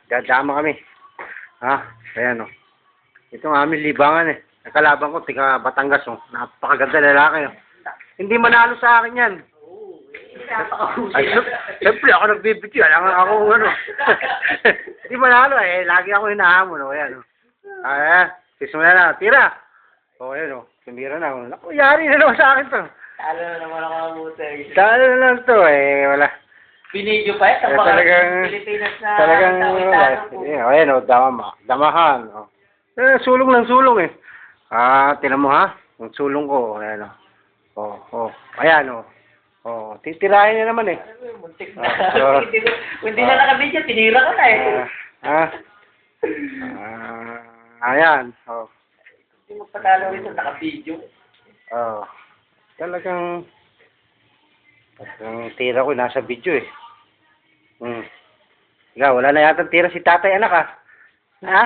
Dadama kami. Ayan o. Ito ang aming libangan eh. Nakalaban ko, tiga Batangas o. Napakaganda lalaki o. Hindi manalo sa akin yan. Ay, siyempre ako nagbibidyo. Alam nga ako ano. Hindi manalo eh. Lagi ako hinahamon o. Ayan o. Sisimula na. Tira. O, ayan o. Tumira na ako. Naku, yari na naman sa akin to. Talo na naman ako ang buteg. Talo na lang to eh. Wala. Binidyo pa ito. Talagang, Pilipinas na. talagang, ayan o. Damahan. O. Sulong ng sulong eh. Tinan mo ha. Ang sulong ko. Ayan o. Ayan o. Titirahin niya naman eh. Muntik na. Hindi na nakabidyo, tinira ka na eh. Ayan. Hindi mo patalo ito, nakabidyo. Talagang tira ko nasa video eh. Ikaw, wala na yata tira si tatay anak ha?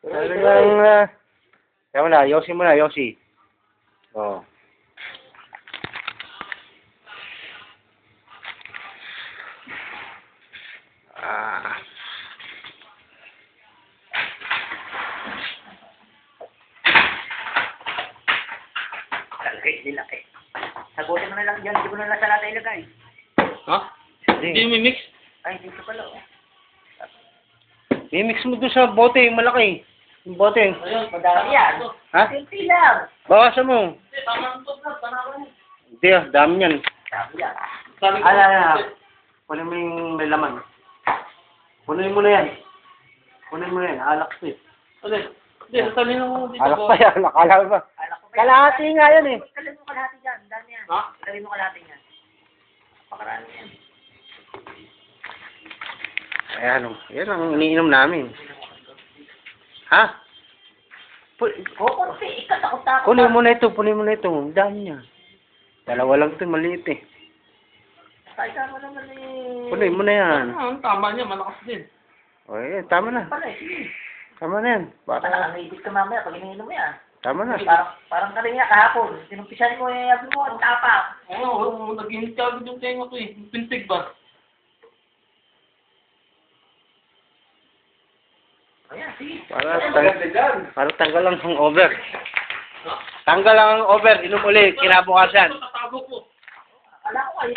Talagang kaya wala, Yossi mo na, Yossi. Laki. Sagutin mo na lang dyan, hindi mo na lang sa lata ilagay. Ha? Hindi mo mix? Ay, dito pala oh. I-mix mo doon sa bote, yung malaki. Yung bote. Ayun, madami yan. Ha? Simple lang. Bawasan mo. Hindi, tama ito na, tanawan niya. Hindi dami yan. Sabi yan. Sabi ko, Kunin mo yung may laman. Kunin mo na yan. Alak to eh. Hindi, sasabihin mo dito Alak ko. pa yan, nakala ba? Kalahati nga yan eh. Kalahati mo kalahati dyan, dami yan. Ha? Kalahati mo kalahati yan. Pakarami yan. Ayan o. Yan ang iniinom namin. Ha? Konti, ikatakot-takot. Kunin mo na ito. Ang dami niya. Dalawa lang ito, maliit eh. Kaya mo naman eh. Kunin mo na yan. Tama niya, malakas din. O tama na. Pala eh, sige. Tama na yan. Baka nakangibig ka mamaya pag iniinom mo yan. Tama na. Parang kanina kahapon. Sinumpisan mo eh, sabi mo, ang tapak. Oo, nag-initial yung tenga ko eh. Pintig ba? Ayan, sige. Para tanggal lang ang over. Tanggal lang ang over. Inom ulit. Kinabukasan. Tatago ko.